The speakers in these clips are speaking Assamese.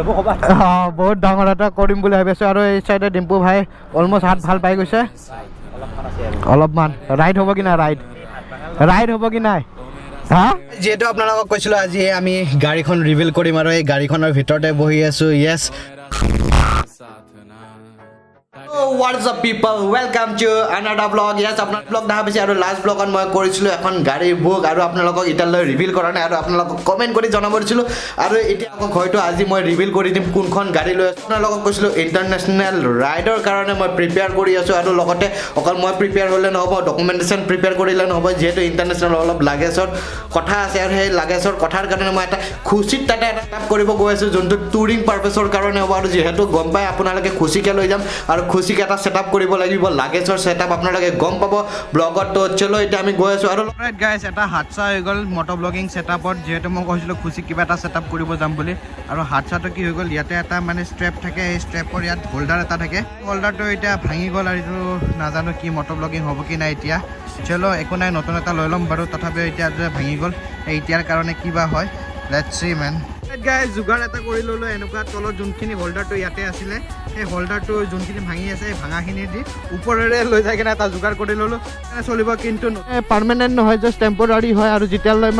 বহুত ডাঙৰ এটা কৰিম বুলি ভাবি আছোঁ আৰু এই চাইডে ডিম্পু ভাই অলমষ্ট হাত ভাল পাই গৈছে অলপমান ৰাইড হ'ব কি নাই ৰাইড হ'ব কি নাই হা যেহেতু আপোনালোকক কৈছিলোঁ আজি আমি গাড়ীখন ৰিভিল কৰিম আৰু এই গাড়ীখনৰ ভিতৰতে বহি আছোঁ য়েছ What's up people, welcome to another vlog. Yes, আপোনাৰ vlog দেখা পাইছে আৰু লাষ্ট vlogত মই কৰিছিলোঁ এখন গাড়ীৰ বুক আৰু আপোনালোকক এতিয়ালৈ ৰিভিল কৰা নাই আৰু আপোনালোকক কমেণ্ট কৰি জনাব দিছিলোঁ আৰু এতিয়া হয়তো আজি মই ৰিভিল কৰি দিম কোনখন গাড়ী লৈ আছোঁ আপোনালোকক কৈছিলোঁ ইণ্টাৰনেশ্যনেল ৰাইডৰ কাৰণে মই প্ৰিপেয়াৰ কৰি আছোঁ আৰু লগতে অকল মই প্ৰিপেয়াৰ হ'লে নহ'ব ডকুমেণ্টেশ্যন প্ৰিপেয়াৰ কৰিলে নহ'ব যিহেতু ইণ্টাৰনেশ্যনেল অলপ লাগেজৰ কথা আছে আৰু সেই লাগেজৰ কথাৰ কাৰণে মই এটা খুচিত তাতে এটা কাম কৰিব গৈ আছোঁ যোনটো টুৰিং পাৰপাছৰ কাৰণে হ'ব আৰু যিহেতু গম পাই আপোনালোকে খুচিকে লৈ যাম আৰু খুচিকে এটা সেটআপ কৰিব লাগিব লাগেজৰ সেটআপ আপোনালোকে গম পাব ব্লগত তো চলো এতিয়া আমি গৈ আছোঁ আৰু ৰাইট গাইজ এটা হাতছা হৈ গ'ল মটো ব্লগিং সেটআপত যেহেতু মই কৈছিলোঁ খুচি কিবা এটা সেটআপ কৰিব যাম বুলি আৰু হাতছাটো কি হৈ গ'ল ইয়াতে এটা মানে ষ্ট্ৰেপ থাকে এই ষ্ট্ৰেপৰ ইয়াত হোল্ডাৰ এটা থাকে হোল্ডাৰটো এতিয়া ভাঙি গ'ল আৰু এইটো নাজানো কি মটো ব্লগিং হ'ব কি নাই এতিয়া চলো একো নাই নতুন এটা লৈ ল'ম বাৰু তথাপিও এতিয়া ভাঙি গ'ল এতিয়াৰ কাৰণে কিবা হয় লেটছ সি মেন গাইজ যোগাৰ এটা কৰি ল'লো এনেকুৱা তলত যোনখিনি হোল্ডাৰটো ইয়াতে আছিলে সেই হোল্ডাৰটো যোনখিনি ভাঙি আছে এই ভাঙাখিনি দি ওপৰেৰে লৈ যাই কিনে এটা যোগাৰ কৰি ল'লোঁ চলিব কিন্তু পাৰ্মানেণ্ট নহয় জাষ্ট টেম্পৰাৰী হয় আৰু যেতিয়ালৈ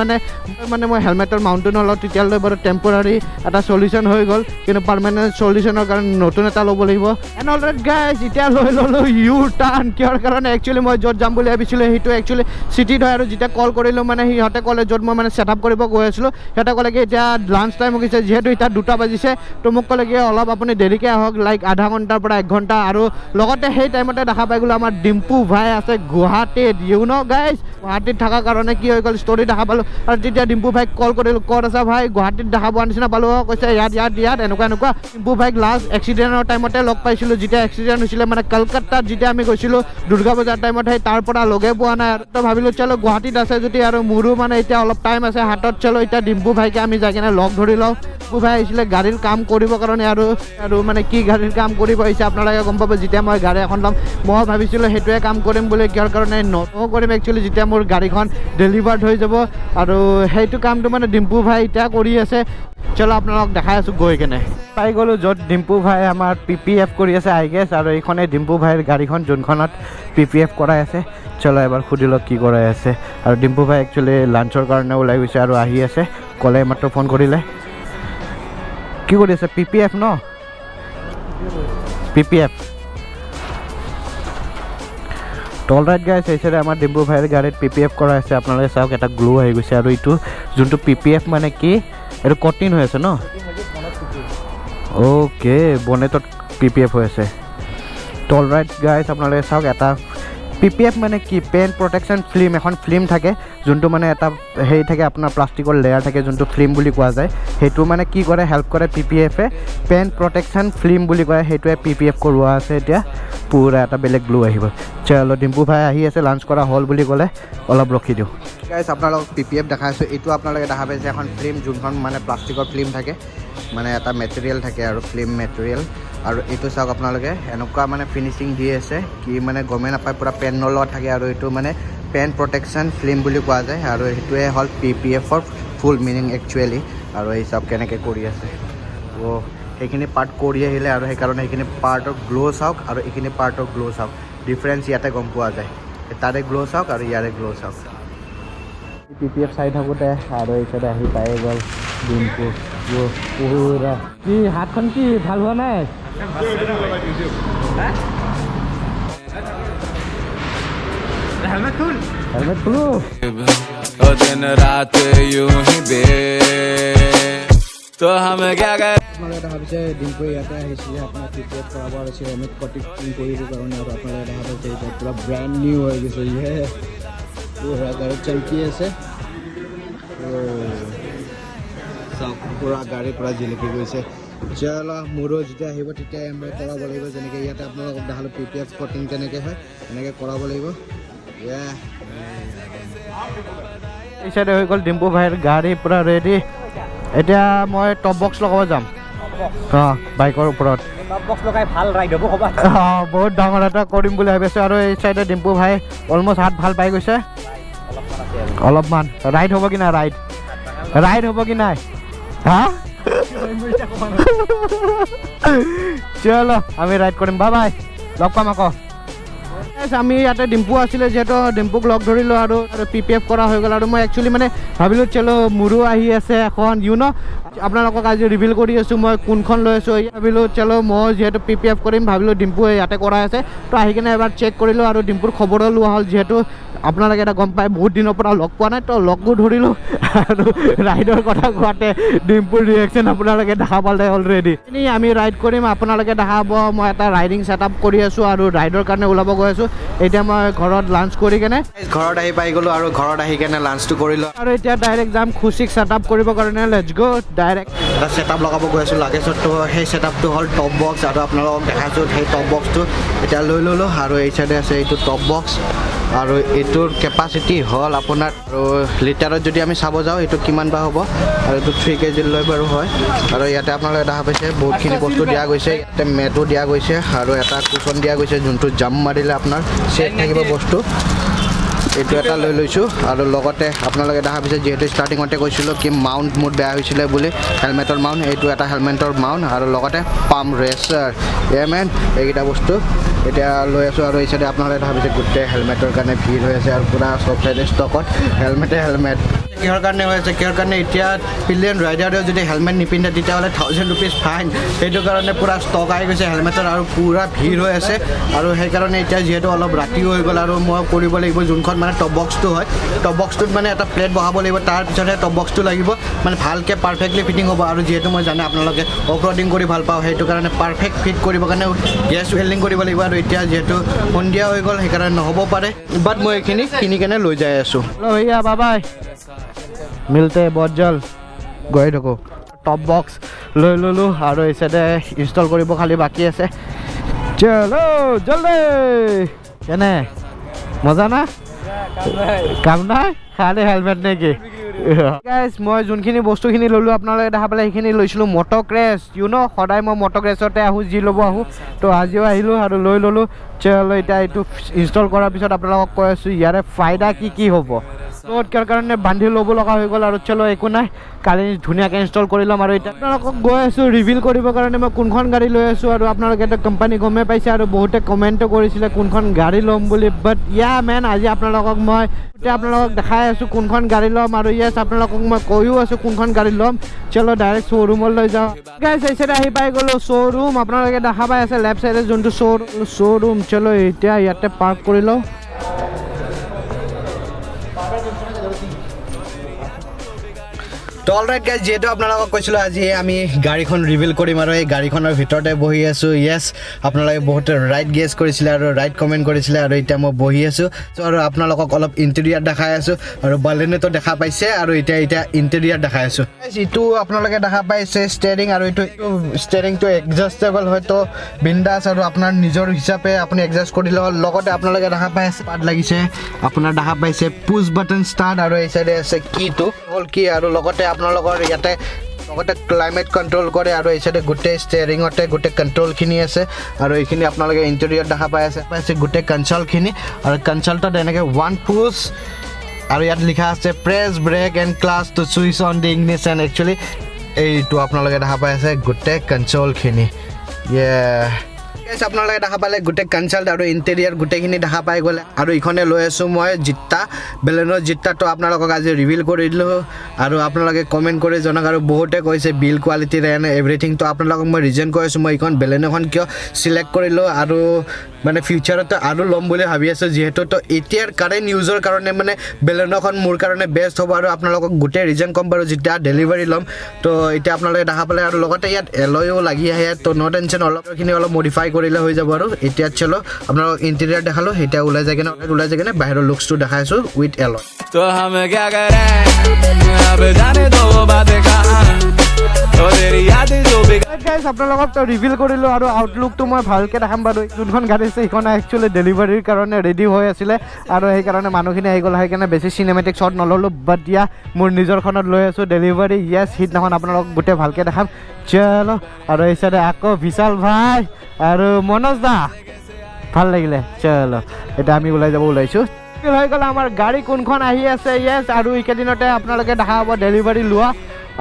মানে মই হেলমেটৰ মাউণ্টো নলওঁ তেতিয়ালৈ বাৰু টেম্পৰাৰী এটা চলিউশ্যন হৈ গ'ল কিন্তু পাৰ্মানেণ্ট চলিউশ্যনৰ কাৰণে নতুন এটা ল'ব লাগিব এণ্ড অলৰেডি গাইজ এতিয়া লৈ ল'লোঁ ইউ টাৰ্ণ কিহৰ কাৰণে একচুৱেলি মই য'ত যাম বুলি ভাবিছিলোঁ সেইটো একচুৱেলি চিটিত হয় আৰু যেতিয়া কল কৰিলোঁ মানে সিহঁতে ক'লে য'ত মই মানে ছেট আপ কৰিব গৈ আছিলোঁ সিহঁতে ক'লে কি এতিয়া লাঞ্চ টাইম হৈ গৈছে যিহেতু এতিয়া 2টা বাজিছে তো মোক ক'লে কি অলপ আপুনি দেৰিকৈ আহক লাইক আধা ঘণ্টাৰ পৰা 1 ঘণ্টা আৰু লগতে সেই টাইমতে দেখা পাই গ'লোঁ আমাৰ ডিম্পু ভাই আছে গুৱাহাটীত ইউ ন' গাইজ গুৱাহাটীত থকাৰ কাৰণে কি হৈ গ'ল ষ্টৰি দেখা পালোঁ আৰু তেতিয়া ডিম্পু ভাইক কল কৰিলোঁ ক'ত আছা ভাই গুৱাহাটীত দেখা পোৱাৰ নিচিনা পালোঁ কৈছে ইয়াত এনেকুৱা ডিম্পু ভাইক লাষ্ট এক্সিডেণ্টৰ টাইমতে লগ পাইছিলোঁ যেতিয়া এক্সিডেণ্ট হৈছিলে মানে কলকাতাত যেতিয়া আমি গৈছিলোঁ দুৰ্গা পূজাৰ টাইমত সেই তাৰ পৰা লগে পোৱা নাই আৰু তো ভাবিলোঁ চলো গুৱাহাটীত আছে যদি আৰু মোৰো মানে এতিয়া অলপ টাইম আছে হাতত চলো এতিয়া ডিম্পু ভাইকে আমি যাই কিনে লগ ধৰি লওঁ ডিম্পু ভাই আহিছিলে গাড়ীৰ কাম কৰিবৰ কাৰণে আৰু মানে কি গাড়ীৰ কাম কৰিব আহিছে আপোনালোকে গম পাব যেতিয়া মই গাড়ী এখন ল'ম মই ভাবিছিলোঁ সেইটোৱে কাম কৰিম বুলি কিহৰ কাৰণে নতুন কৰিম একচুৱেলি যেতিয়া মোৰ গাড়ীখন ডেলিভাৰ্ড হৈ যাব আৰু সেইটো কামটো মানে ডিম্পু ভাই এতিয়া কৰি আছে চলো আপোনালোকক দেখাই আছোঁ গৈ কেনে পাই গ'লোঁ য'ত ডিম্পু ভাই আমাৰ PPF কৰি আছে আই গেছ আৰু এইখনে ডিম্পু ভাইৰ গাড়ীখন যোনখনত PPF কৰাই আছে চলো এবাৰ সুধি লওক কি কৰাই আছে আৰু ডিম্পু ভাই একচুৱেলি লাঞ্চৰ কাৰণে ওলাই গৈছে আৰু আহি আছে ক'লে মাত্ৰ ফোন কৰিলে কি কৰি আছে PPF ন PPF টল ৰাইট গাইছ এইচাইডে আমাৰ ডিম্পু ভাইৰ গাড়ীত PPF কৰা আছে আপোনালোকে চাওক এটা গ্লো আহি গৈছে আৰু এইটো যোনটো PPF মানে কি এইটো কটিন হৈ আছে ন অ'কে বনেটত PPF হৈ আছে টল ৰাইট গাইছ আপোনালোকে চাওক এটা PPF মানে কি পেন প্ৰটেকশ্যন ফিল্ম এখন ফিল্ম থাকে যোনটো মানে এটা হেৰি থাকে আপোনাৰ প্লাষ্টিকৰ লেয়াৰ থাকে যোনটো ফিল্ম বুলি কোৱা যায় সেইটো মানে কি কৰে হেল্প কৰে PPFে পেন প্ৰটেকশ্যন ফিল্ম বুলি কয় সেইটোৱে PPF কৰোৱা আছে এতিয়া পুৰা এটা বেলেগ গ্লো আহিব চলো ডিম্পু ভাই আহি আছে লাঞ্চ কৰা হ'ল বুলি ক'লে অলপ ৰখি দিওঁ গাইছ আপোনালোকক PPF দেখাইছোঁ এইটো আপোনালোকে দেখা পাইছে এখন ফিল্ম যোনখন মানে প্লাষ্টিকৰ ফিল্ম থাকে মানে এটা মেটেৰিয়েল থাকে আৰু ফিল্ম মেটেৰিয়েল আৰু এইটো চাওক আপোনালোকে এনেকুৱা মানে ফিনিচিং দি আছে কি মানে গমে নাপায় পুৰা পেনৰ লগত থাকে আৰু এইটো মানে পেন প্ৰটেকশ্যন ফিল্ম বুলি কোৱা যায় আৰু সেইটোৱে হ'ল PPFৰ ফুল মিনিং একচুৱেলি আৰু এই চব কেনেকৈ কৰি আছে ত' সেইখিনি পাৰ্ট কৰি আহিলে আৰু সেইকাৰণে সেইখিনি পাৰ্টৰ গ্লো চাওক আৰু এইখিনি পাৰ্টৰ গ্লো চাওক ডিফাৰেঞ্চ ইয়াতে গম পোৱা যায় তাৰে গ্লো চাওক আৰু ইয়াৰে গ্লো চাওক PPF চাই থাকোঁতে আৰু এই চাইডে আহি পাই গ'ল ডিম্পু পুৰা কি হাতখন কি ভাল হোৱা নাই हेलमेट खुलो दिन रात यूं ही बे तो हमें क्या करें আপোনালোকে দেখা পাইছে ডিম্পু ইয়াতে আহিছিলে আপোনাৰ PPF কৰাব আছে হেলমেট কটিং কৰিব কাৰণে আৰু আপোনালোকে দেখা পাইছে এতিয়া পুৰা ব্ৰেণ্ড নিউ হৈ গৈছে পুৰা গাড়ীত চমকি আছে চাওক পুৰা গাড়ী পুৰা জিলিকি গৈছে চলো মোৰো যেতিয়া আহিব তেতিয়া মই কৰাব লাগিব যেনেকৈ ইয়াতে আপোনালোকক দেখালোঁ PPF কটিং কেনেকৈ হয় এনেকৈ কৰাব লাগিব এই চাইডে হৈ গ'ল ডিম্পু ভাইৰ গাড়ী পুৰা ৰেডি এতিয়া মই টপ বক্স লগাব যাম বাইকৰ ওপৰত টপ বক্স লগাই ভাল ৰাইড হ'ব ক'বা বহুত ডাঙৰ এটা কৰিম বুলি ভাবি আছোঁ আৰু এই চাইডে ডিম্পু ভাই অলমষ্ট হাত ভাল পাই গৈছে অলপমান ৰাইড হ'ব কি নাই ৰাইড হ'ব কি নাই হা চলো আমি ৰাইড কৰিম বাই বাই লগ পাম আকৌ আমি ইয়াতে ডিম্পু আছিলে যিহেতু ডিম্পুক লগ ধৰিলোঁ আৰু PPF কৰা হৈ গ'ল আৰু মই একচুৱেলি মানে ভাবিলোঁ চলো মোৰো আহি আছে এখন আপোনালোকক আজি ৰিভিল কৰি আছোঁ মই কোনখন লৈ আছোঁ ভাবিলোঁ চলো মই যিহেতু PPF কৰিম ভাবিলোঁ ডিম্পু ইয়াতে কৰাই আছে তো আহি কিনে এবাৰ চেক কৰিলোঁ আৰু ডিম্পুৰ খবৰো লোৱা হ'ল যিহেতু আপোনালোকে এটা গম পায় বহুত দিনৰ পৰা লগ পোৱা নাই তো লগো ধৰিলোঁ আৰু ৰাইডৰ কথা কোৱাতে ডিম্পুৰ ৰিয়েকশ্যন আপোনালোকে দেখা পালে অলৰেডি আমি ৰাইড কৰিম আপোনালোকে দেখা পাব মই এটা ৰাইডিং ছেটআপ কৰি আছোঁ আৰু ৰাইডৰ কাৰণে ওলাব গৈ আছোঁ এতিয়া মই ঘৰত লাঞ্চ কৰি কেনে ঘৰত আহি পাই গ'লোঁ আৰু ঘৰত আহি কেনে লাঞ্চটো কৰিলোঁ আৰু এতিয়া ডাইৰেক্ট যাম খুচিক ছেটআপ কৰিবৰ কাৰণে লেটছ গ' ডাইৰেক্ট এটা ছেটআপ লগাব গৈ আছোঁ লাগেজতো সেই ছেটআপটো হ'ল টপ বক্স আৰু আপোনালোকক দেখাইছোঁ সেই টপ বক্সটো এতিয়া লৈ ল'লোঁ আৰু এই চাইডে আছে এইটো টপ বক্স আৰু এইটোৰ কেপাচিটি হ'ল আপোনাৰ আৰু লিটাৰত যদি আমি চাব যাওঁ এইটো কিমান বা হ'ব আৰু এইটো 3 kg লৈ বাৰু হয় আৰু ইয়াতে আপোনালোকে দেখা পাইছে বহুতখিনি বস্তু দিয়া গৈছে ইয়াতে মেটো দিয়া গৈছে আৰু এটা কুচন দিয়া গৈছে যোনটো জাম্প মাৰিলে আপোনাৰ ছেফ থাকিব বস্তু এইটো এটা লৈ লৈছোঁ আৰু লগতে আপোনালোকে দেখা পাইছে যিহেতু ষ্টাৰ্টিঙতে কৈছিলোঁ কি মাউণ্ট মোৰ বেয়া হৈছিলে বুলি হেলমেটৰ মাউণ্ট এইটো এটা হেলমেটৰ মাউণ্ট আৰু লগতে পাম্প ৰেচাৰ মেন এইকেইটা বস্তু এতিয়া লৈ আছোঁ আৰু এই চাইডে আপোনালোকে দেখা পাইছে গোটেই হেলমেটৰ কাৰণে ভিৰ হৈ আছে আৰু পূৰা চব চাইডে ষ্টকত হেলমেট কিহৰ কাৰণে হৈ আছে কিহৰ কাৰণে এতিয়া পিলিয়ন ৰাইডাৰেও যদি হেলমেট নিপিন্ধে তেতিয়াহ'লে 1000 rupees ফাইন সেইটো কাৰণে পূৰা ষ্টক আহি গৈছে হেলমেটৰ আৰু পূৰা ভিৰ হৈ আছে আৰু সেইকাৰণে এতিয়া যিহেতু অলপ ৰাতিও হৈ গ'ল আৰু মই কৰিব লাগিব যোনখন মানে টপ বক্সটো হয় টপ বক্সটোত মানে এটা প্লেট বহাব লাগিব তাৰপিছতহে টপ বক্সটো লাগিব মানে ভালকৈ পাৰফেক্টলি ফিটিং হ'ব আৰু যিহেতু মই জানে আপোনালোকে অফ ৰডিং কৰি ভাল পাওঁ সেইটো কাৰণে পাৰফেক্ট ফিট কৰিবৰ কাৰণে গেছ ৱেল্ডিং কৰিব লাগিব আৰু এতিয়া যিহেতু সন্ধিয়া হৈ গ'ল সেইকাৰণে নহ'ব পাৰে বাট মই এইখিনি কিনি কেনে লৈ যাই আছোঁ ভैया বাই বাই মিলতে বহুত জল্দ গৈ থাকোঁ টপ বক্স লৈ ল'লোঁ আৰু এই চাইডে ইনষ্টল কৰিব খালি বাকী আছে চলো জল্দি কেনে মজা না কাম নাই খালি হেলমেট নেকি গাইজ মই যোনখিনি বস্তুখিনি ল'লোঁ আপোনালোকে দেখা পালে সেইখিনি লৈছিলোঁ মট'ক্ৰেছ সদায় মই মট'ক্ৰেছতে আহোঁ যি ল'ব আহোঁ তো আজিও আহিলোঁ আৰু লৈ ল'লোঁ চলো এতিয়া এইটো ইনষ্টল কৰাৰ পিছত আপোনালোকক কৈ আছোঁ ইয়াৰে ফাইদা কি হ'ব কিয় কাৰণে বান্ধি ল'ব লগা হৈ গ'ল আৰু চলো একো নাই কালি ধুনীয়াকৈ ইনষ্টল কৰি ল'ম আৰু এতিয়া আপোনালোকক গৈ আছোঁ ৰিভিল কৰিবৰ কাৰণে মই কোনখন গাড়ী লৈ আছোঁ আৰু আপোনালোকে এটা কোম্পানী গমেই পাইছে আৰু বহুতে কমেণ্টো কৰিছিলে কোনখন গাড়ী ল'ম বুলি বাট মেন আজি আপোনালোকক মই এতিয়া আপোনালোকক দেখাই আছোঁ কোনখন গাড়ী ল'ম আৰু আপোনালোকক মই কৈও আছোঁ কোনখন গাড়ী ল'ম চলো ডাইৰেক্ট শ্ব'ৰুমত লৈ যাওঁ গাইজ এই চাইডে আহি পাই গ'লোঁ শ্ব'ৰুম আপোনালোকে দেখা পাই আছে লেফ্ট চাইডে যোনটো শ্ব'ৰুম চলো এতিয়া ইয়াতে পাৰ্ক কৰি লওঁ তো অলৰাইট গাইজ যিহেতু আপোনালোকক কৈছিলোঁ আজি আমি গাড়ীখন ৰিভিল কৰিম আৰু এই গাড়ীখনৰ ভিতৰতে বহি আছোঁ আপোনালোকে বহুতে ৰাইড গেছ কৰিছিলে আৰু ৰাইড কমেণ্ট কৰিছিলে আৰু এতিয়া মই বহি আছোঁ আৰু আপোনালোকক অলপ ইণ্টেৰিয়াৰ দেখাই আছোঁ আৰু বালেনেটো দেখা পাইছে আৰু এতিয়া ইণ্টেৰিয়াৰ দেখাই আছোঁ ইটো আপোনালোকে দেখা পাইছে ষ্টেৰিং আৰু এইটো ষ্টেৰিংটো এডজাষ্টেবল হয়তো বিন্দাছ আৰু আপোনাৰ নিজৰ হিচাপে আপুনি এডজাষ্ট কৰিলে হ'ল লগতে আপোনালোকে দেখা পাই আছে পাত লাগিছে আপোনাৰ দেখা পাইছে পুছ বাটন ষ্টাৰ্ট আৰু এই চাইডে আছে কিটো হ'ল কি আৰু লগতে আপোনালোকৰ ইয়াতে লগতে ক্লাইমেট কণ্ট্ৰল কৰে আৰু এই চাইডে গোটেই ষ্টেৰিঙতে গোটেই কণ্ট্ৰলখিনি আছে আৰু এইখিনি আপোনালোকে ইণ্টেৰিয়ৰ দেখা পাই আছে গোটেই কনচলখিনি আৰু কনচলটোত এনেকৈ 1 পুছ আৰু ইয়াত লিখা আছে press brake and clutch to switch on the ignition actually এইটো আপোনালোকে দেখা পাই আছে গোটেই কনচলখিনি আপোনালোকে দেখা পালে গোটেই কনচাল্ট আৰু ইণ্টেৰিয়াৰ গোটেইখিনি দেখা পাই গ'লে আৰু ইখনে লৈ আছোঁ মই জিত্তা বেলেনৰ জিত্তাটো আপোনালোকক আজি ৰিভিল কৰি দিলোঁ আৰু আপোনালোকে কমেণ্ট কৰি জনাওক আৰু বহুতে কৈছে বিল কোৱালিটিৰ এণ্ড এভৰিথিংটো আপোনালোকক মই ৰিজন কৈ আছোঁ মই এইখন বেলেনখন কিয় চিলেক্ট কৰিলোঁ আৰু মানে ফিউচাৰতো আৰু ল'ম বুলি ভাবি আছোঁ যিহেতু তো এতিয়াৰ কাৰেণ্ট ইউজৰ কাৰণে মানে বেলেনখন মোৰ কাৰণে বেষ্ট হ'ব আৰু আপোনালোকক গোটেই ৰিজন ক'ম বাৰু যেতিয়া ডেলিভাৰী ল'ম তো এতিয়া আপোনালোকে দেখা পালে আৰু লগতে ইয়াত এলয়ো লাগি আহে তো ন টেনশ্যন অলপখিনি অলপ মডিফাই কৰিলে হৈ যাব আৰু এতিয়া চলো আপোনালোকক ইণ্টেৰিয়াৰ দেখালোঁ এতিয়া ওলাই যায় কেনে বাহিৰৰ লুকছটো দেখাইছোঁ উইথ এলয় तो हम क्या करें अब जाने दो बातें कहाँ तो तेरी यादें जो গাইজ আপোনালোকক তো ৰিভিল কৰিলোঁ আৰু আউটলুকটো মই ভালকৈ দেখাম বাৰু যোনখন গাড়ী আছে সেইখন একচুৱেলি ডেলিভাৰীৰ কাৰণে ৰেডি হৈ আছিলে আৰু সেইকাৰণে মানুহখিনি আহি গ'ল সেইকাৰণে বেছি চিনেমেটিক শ্বট নল'লোঁ বাট মোৰ নিজৰখনত লৈ আছোঁ ডেলিভাৰী সিদিনাখন আপোনালোকক গোটেই ভালকৈ দেখাম চলো আৰু এই চাইডে আকৌ বিশাল ভাই আৰু মনোজ দা ভাল লাগিলে চলো এতিয়া আমি ওলাইছোঁ হৈ গ'ল আমাৰ গাড়ী কোনখন আহি আছে আৰু এইকেইদিনতে আপোনালোকে দেখা হ'ব ডেলিভাৰী লোৱা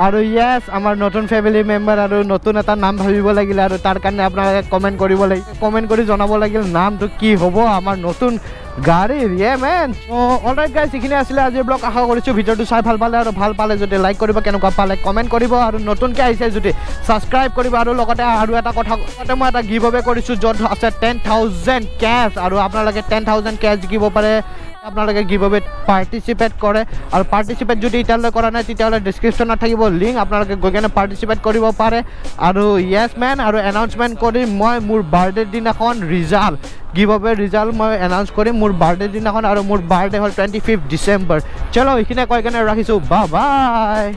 আৰু য়েছ আমাৰ নতুন ফেমিলি মেম্বাৰ আৰু নতুন এটা নাম ভাবিব লাগিলে আৰু তাৰ কাৰণে আপোনালোকে কমেণ্ট কৰিব লাগিব কমেণ্ট কৰি জনাব লাগিল নামটো কি হ'ব আমাৰ নতুন গাড়ীৰ মেন অলৰাইট গাইজ এইখিনি আছিলে আজিৰ ব্লগ আশা কৰিছোঁ ভিডিঅ'টো চাই ভাল পালে আৰু ভাল পালে যদি লাইক কৰিব কেনেকুৱা পালে কমেণ্ট কৰিব আৰু নতুনকৈ আহিছে যদি ছাবস্ক্ৰাইব কৰিব আৰু লগতে আৰু এটা কথা মই এটা গিভ অৱে কৰিছোঁ য'ত আছে 10,000 কেছ আৰু আপোনালোকে 10,000 কেছ জিকিব পাৰে আপোনালোকে গিভ অৱেত পাৰ্টিচিপেট কৰে আৰু পাৰ্টিচিপেট যদি এতিয়ালৈ কৰা নাই তেতিয়াহ'লে ডিছক্ৰিপশ্যনত থাকিব লিংক আপোনালোকে গৈ কেনে পাৰ্টিচিপেট কৰিব পাৰে আৰু য়েছ মেন আৰু এনাউন্সমেণ্ট কৰিম মই মোৰ বাৰ্থডেৰ দিনাখন ৰিজাল্ট গিভ অৱে ৰিজাল্ট মই এনাউন্স কৰিম মোৰ বাৰ্থডেৰ দিনাখন আৰু মোৰ বাৰ্থডে হ'ল 25 ডিচেম্বৰ চলো এইখিনিয়ে কৈ কেনে ৰাখিছোঁ বাই